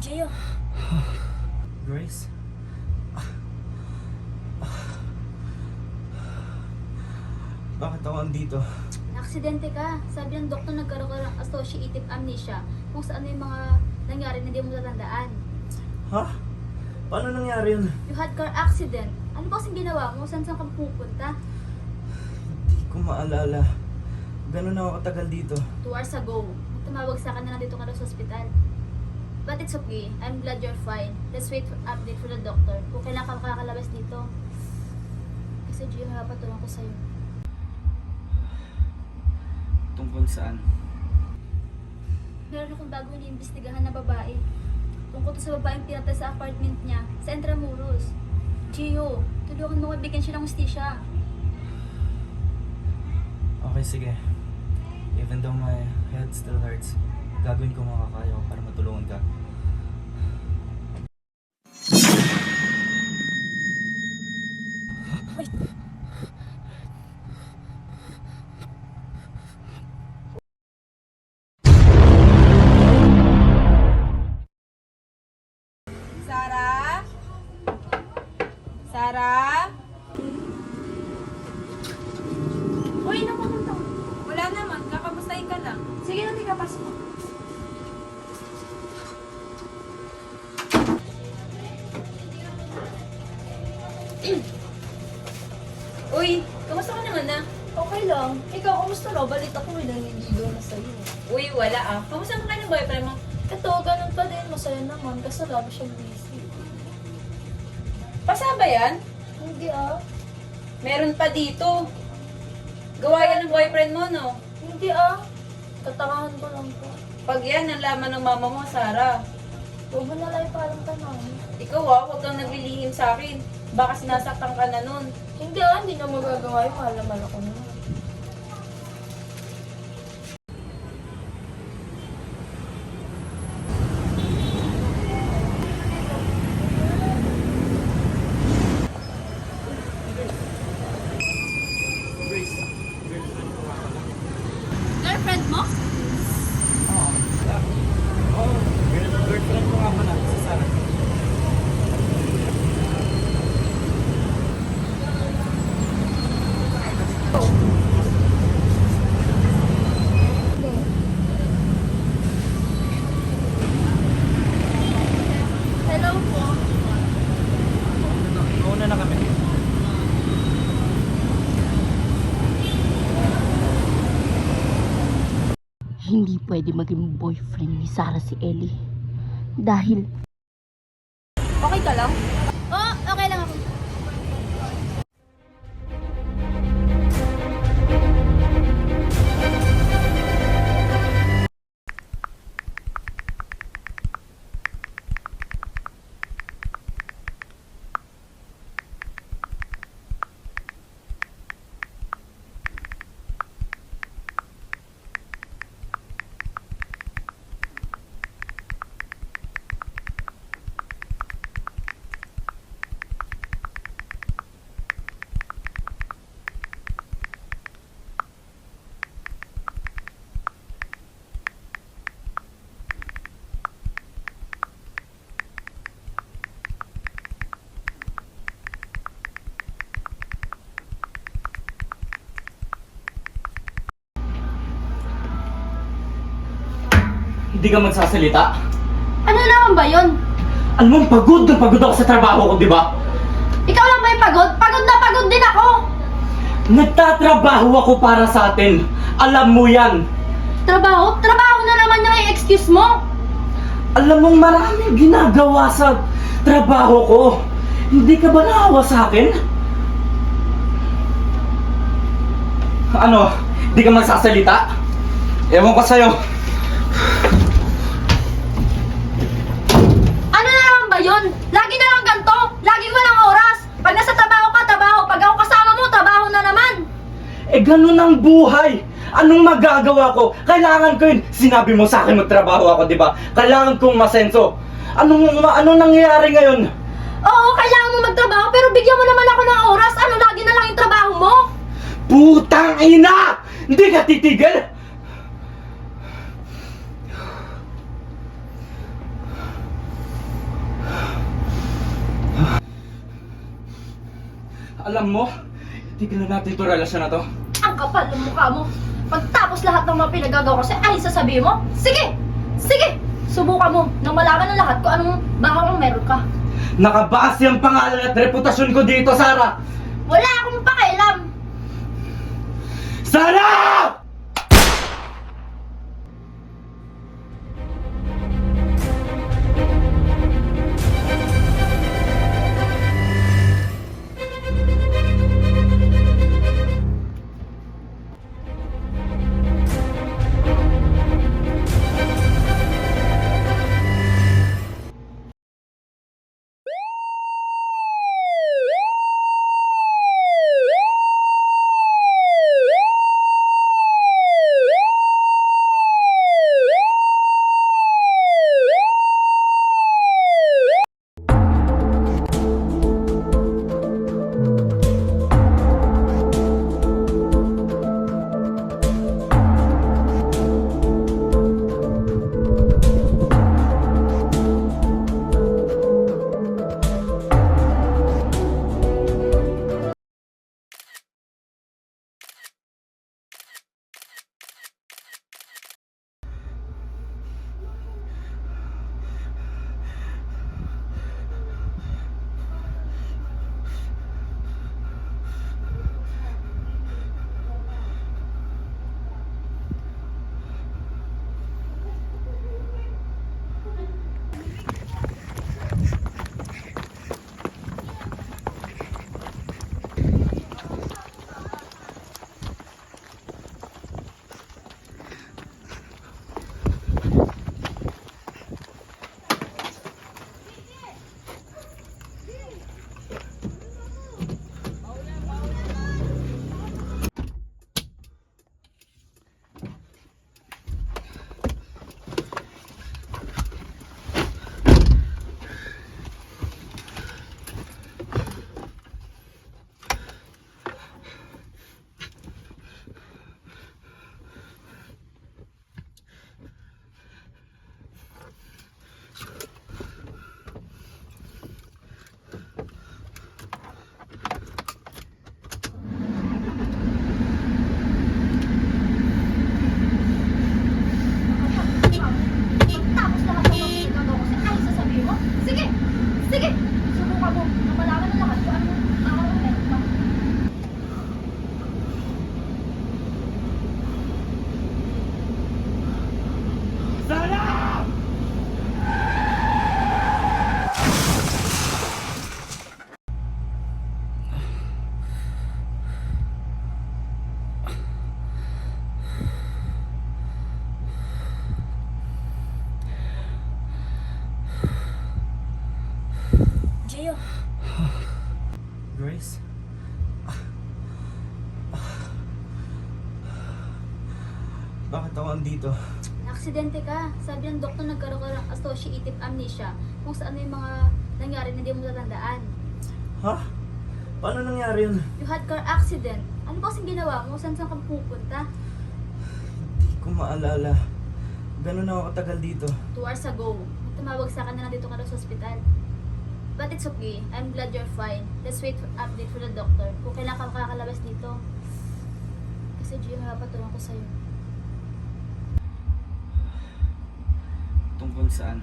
Gio. Grace? Bakit ako andito? Aksidente ka. Sabi ng doktor nagkaroon ka ng associative amnesia kung saan yung mga nangyari na hindi mo tatandaan. Ha? Paano nangyari yun? You had car accident. Ano ba kasing ginawa mo? Saan ka pupunta? Hindi ko maalala. Gano'n ako katagal dito. 2 hours ago. Tumawag sa akin na nandito ka na sa hospital. But it's okay. I'm glad you're fine. Let's wait for update for the doctor. Kung kailan ka kakalabas dito. Kasi Gio, mapatulong ko sa'yo. Tungkol saan? Meron akong bago iniimbestigahan na babae. Tungkol to sa babaeng pinatay sa apartment niya sa Intramuros. Gio, tulungan mo bigyan siya ng hustisya. Okay, sige. Even though my head still hurts, gagawin ko makakaya ko para matulungan ka. Sarah? Sarah? Uy, napapunta ko. Wala naman, kakamustahin ka lang. Sige na, tika, pasok mo. Uy, kamusta ka naman na? Okay lang. Ikaw, kamusta na? Balita ko, may nangingigo na sa'yo. Uy, wala ah. Kamusta ka ng boyfriend mo? Ito, ganun pa din. Masaya naman. Kasi lagi siyang busy. Pasaba yan? Hindi ah. Meron pa dito. Gawa yan ng boyfriend mo, no? Hindi ah. Katangahan ko lang po. Pag yan, nalaman ng mama mo, Sarah. Huwag mo na lang parang tanong. Ikaw ah, huwag kang naglilihim sa akin. Baka sinasaktan ka na nun. Hindi ah, hindi na magagawa yung mahal naman ako naman. Girlfriend mo? Oo. Girlfriend ko nga pala, si Sarah. Hello po. Mauna na kami. Hindi pwede maging boyfriend ni Sarah si Ellie. Dahil Okay ka lang? Oo, okay lang ako. Hindi ka magsasalita? Ano naman ba yun? Alam mo, pagod na pagod ako sa trabaho ko, di ba? Ikaw lang ba yung pagod? Pagod na pagod din ako! Nagtatrabaho ako para sa atin. Alam mo yan. Trabaho? Trabaho na naman yung i-excuse mo! Alam mong maraming ginagawa sa trabaho ko. Hindi ka ba naawa sa akin? Ano? Hindi ka magsasalita? Ewan ko sa'yo. Ano na naman ba yun? Lagi na lang ganito! Lagi walang oras! Pag nasa trabaho ka, trabaho! Pag ako kasama mo, trabaho na naman! Eh, ganun ang buhay. Anong magagawa ko? Kailangan ko yun. Sinabi mo sa akin magtrabaho ako, di ba? Kailangan kong masenso. Anong nangyayari ngayon? Oo, kailangan mo magtrabaho, pero bigyan mo naman ako ng oras. Ano, lagi na lang yung trabaho mo? Putang ina! Hindi ka titigil? Alam mo, tigilan natin ito relasyon na to. Ang kapal ng mukha mo. Pagtapos lahat ng mga pinagagawa ko sa'yo, ay sasabihin mo? Sige! Sige! Subukan mo nang malaman ng lahat kung anong bakang meron ka. Nakabase ang pangalan at reputasyon ko dito, Sarah! Wala akong pakialam! Sarah! Pagtapos lahat ng mga pinagagawa ko sa'yo, ay sasabihin mo? Sige! Sige! Subukan mo nang malaman ng lahat kung anong bakang meron ka. Sarah! Gio, Grace? Bakit ako andito? na-aksidente ka. Sabi ng doktor nagkaroon ka ng associative amnesia kung saan may mga nangyari na hindi mo tatandaan. Ha? Paano nangyari yun? You had car accident. Ano ba kasing ginawa mo? Saan ka pupunta? Hindi ko maalala. Ganun ako katagal dito. 2 hours ago. Tumawag sa akin na nandito ka na sa ospital. But it's okay. I'm glad you're fine. Let's wait for update for the doctor. Kung kailan ka makakalabas dito. Kasi Gio, mapatulong ko sa'yo. Tungkol saan?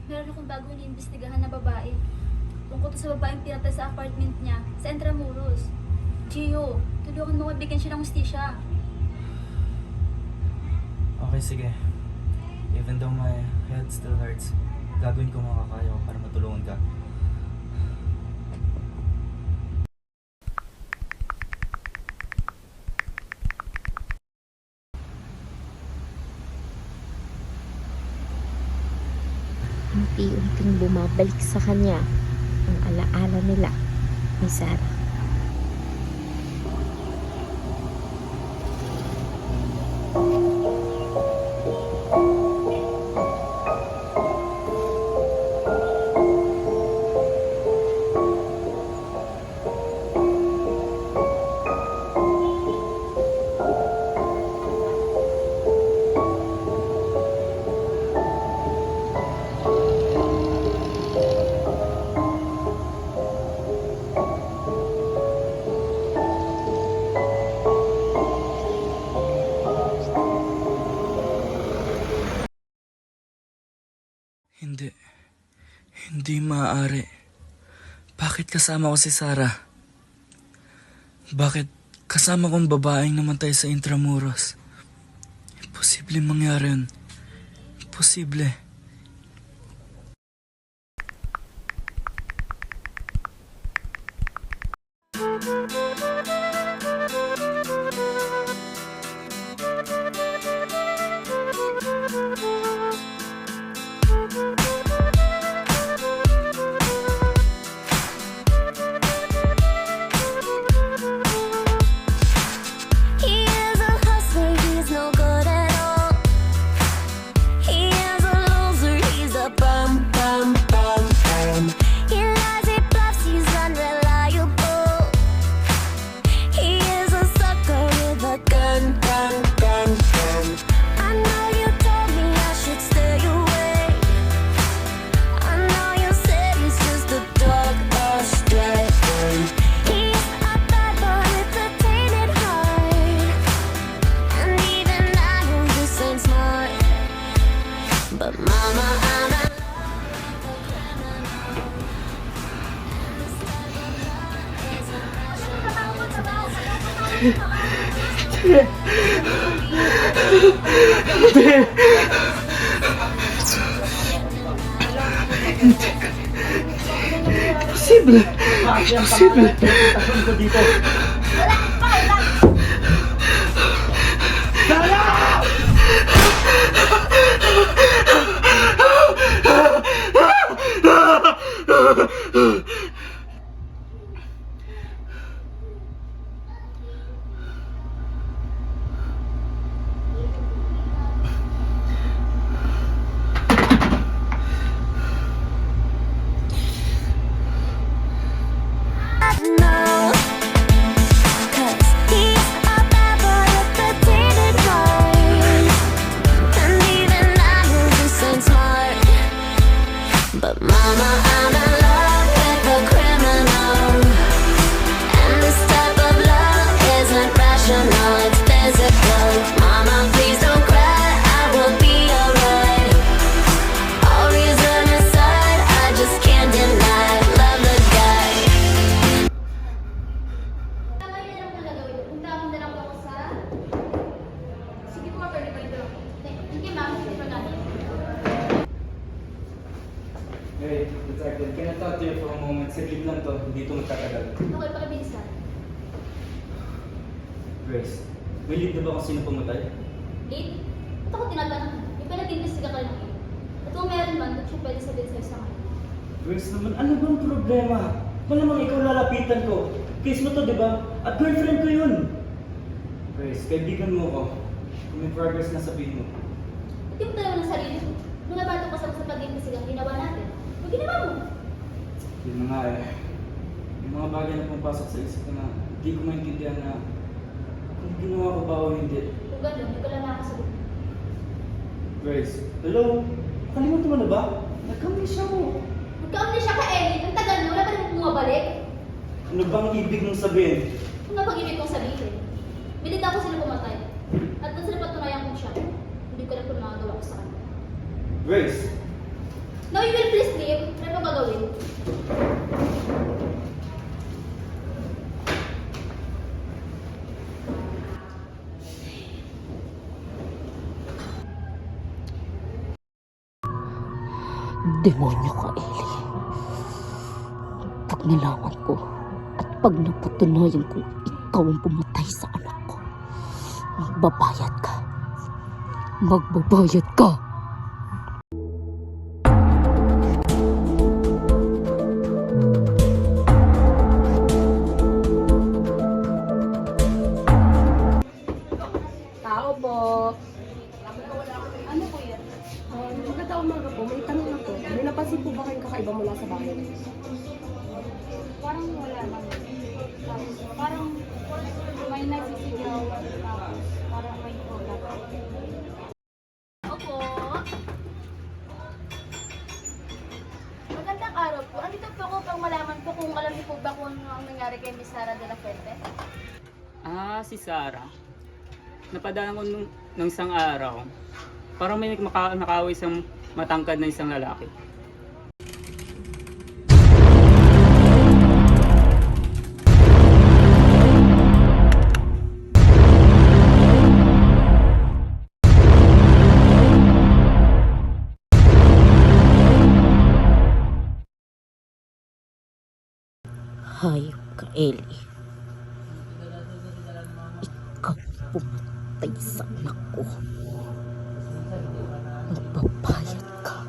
Meron akong bago iniimbestigahan na babae. Tungkol to sa babaeng pinatay sa apartment niya sa Intramuros. Gio, tulungan mo bigyan siya ng hustisya. Okay, sige. Even though my head still hurts, gagawin ko makakaya ko para matulungan ka. Unti-unting bumabalik sa kanya ang alaala nila ni Sarah. Hindi. Hindi maaari. Bakit kasama ko si Sarah? Bakit kasama kong babaeng namatay sa Intramuros? Imposible mangyari yun. Imposible. He is a hustler, he's no good at all. He is a loser, he's a bum, bum, bum, bum. He lies, he bluffs, he's unreliable. He is a sucker with a gun, gun, gun, gun. I know you told me I should stay away. I know you said he's just a dog astray. He's a bad boy with a tainted heart. And even I know this ain't smart. But mama, I'm a Imposible. Imposible. Tasun ko dito. no. 'Cause he's a bad boy with a tainted heart. And even I know this ain't smart. But mama, I'm in love with a criminal. And this type of love isn't rational, it's physical. Mama, please don't cry, I will be alright. All reason aside, I just can't deny, love the guy. Tama yun lang po gagawin ko. Punta ako na lang po ako sa... Sige po, attorney, pwede lang. Hindi, ma'am. Hindi pa natin. Hey, Detective, can I talk to you for a moment? Saglit lang to, hindi to magkatagal. Okay, pakabilis lang. Grace, may lead na ba kung sino pumatay? Late? Ba't ako tinatanong? May pinag-investiga ka lang eh. At kung meron man, ba't siya pwede sabihin sa'yo sa akin? Grace naman, ano bang problema? Malamang ikaw lalapitan ko. Case mo to, di ba? At girlfriend ko yun. Grace, kaibigan mo ako. Kung may progress na sabihin mo. Hindi mo talaga ng sarili mo. Nung nabato ka sa pag-investiga ang ginawa natin. Ang ginawa mo. Yun na nga eh. Yung mga bagay na pumapasok sa isip ko na hindi ko maintindihan na kung ginawa ko ba o hindi. Kung gano'n, hindi ko lang nakasagot. Grace, hello? Nakalimutan mo na ba? Nagkamalisya mo. Magka-amnesia ka, Ellie. Ang tagal na, wala pa rin bumabalik. Ano bang ibig mong sabihin? Kung nga pag-ibig kong sabihin. Bilid ako sila pumatay. At doon sila patunayan kong siya. Hindi ko lang kung magagawa ko sa kanya. Grace, Now you will please leave. Ano ba gagawin? Demonyo ka, Ellie. Pag nalaman ko at pag napatunayan kong ikaw ang pumatay sa anak ko, magbabayad ka. Magbabayad ka. Tao po. Ano po yan? Magandang umaga po. May tanong ako. May napansin po ba kayong kakaiba mula sa bahay? Parang wala naman. Parang may nagsisigaw. Tapos parang may product. Opo. Magandang araw po. Andito po ako pang malaman po kung alam niyo po ba kung ano ang nangyari kay Miss Sara de la Fuente. Si Sarah. Napadaan ko nung isang araw. Parang may nakaway sa matangkad na isang lalaki. Hayop ka, Eli. Ikaw pumatay sa anak ko. Magpapayat ka.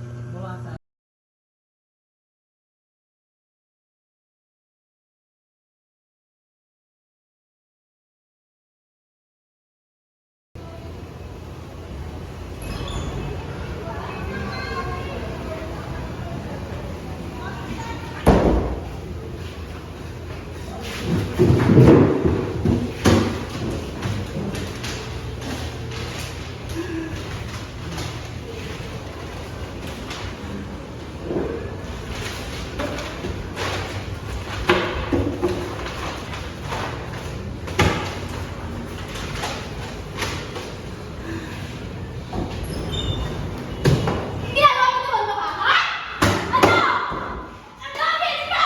Ginagawa mo naman ba, ha? Ano? Ano? Bilis mo!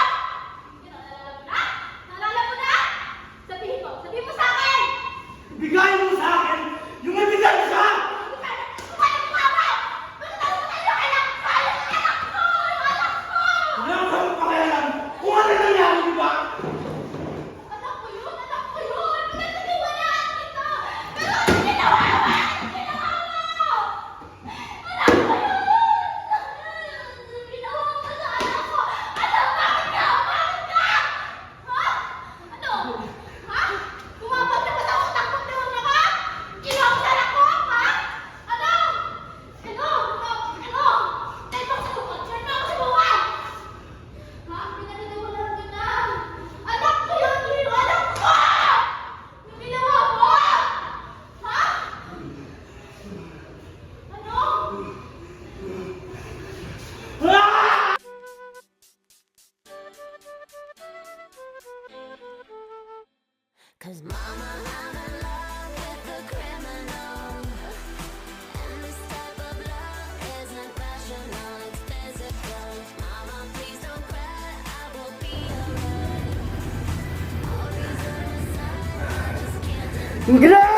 Naalala mo na? Sabihin mo sa akin! Bigay mo sa akin yung may bigay mo sa akin! Wala kang pakialam kung ano nangyari, di ba? Anak ko yun! Pinagtitiwalaan kita! Pero ano ginawa mo? Ano ginawa mo? Anak ko yun! Ginawa mo sa anak ko! Ano? Bakit ka? Ha? Ano? Ha? Bumabag na ba sa utak mo na ka? Ginawa mo sa anak ko? Ha? Ano? Ano? Dahil mo sa tukod! Sure na ako sa buwan! Ha? Pinagtitiwalaan kita! Anak ko yun! Yung anak ko! Yung ginawa mo! Ha? Ano? Cause mama, I'm in love with a criminal. And this type of love isn't rational, it's physical. Mama, please don't cry, I will be alright. All reason aside, I just can't deny. Grabe!